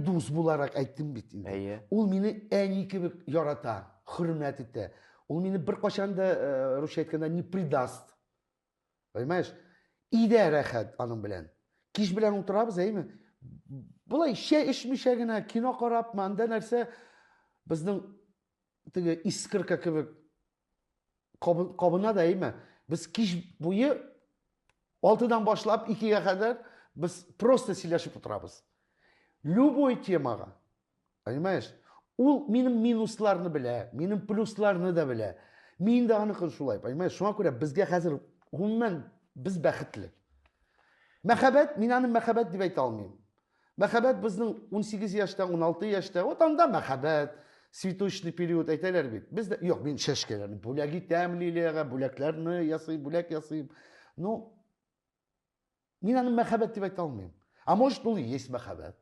дус буларак әйттем бит инде. Әйе. Ул мине әни кебек ярата, хөрмәт итә. Ул мине беркайчан да, русча әйткәндә, не предаст. Понимаешь? Идә рәхәт аның белән. Кич белән утырабыз, әйме? Булай шәй эчмичә генә кино карап, манда нәрсә безнең теге искорка кебек кабына да, әйме? Без кич буе 6-дан башлап 2-гә кадәр без просто сөйләшеп утырабыз. Любой темага. Понимаешь? Ул минем минусларны белә, минем плюсларны да белә. Мин дә аныкын шулай, понимаешь? Шуңа күрә безгә хәзер гомумән без бәхетле. Мәхәббәт, мин аны мәхәббәт дип әйтә алмыйм. Мәхәббәт безнең 18 яшьтә, 16 яшьтә, вот анда мәхәббәт, цветочный период әйтәләр бит. Бездә юк, мин шәшкәләрне бүләк итәм лилиягә, бүләкләрне ясыйм, бүләк ясыйм. Ну, мин аны мәхәббәт дип әйтә алмыйм. А может, ул есть мәхәббәт.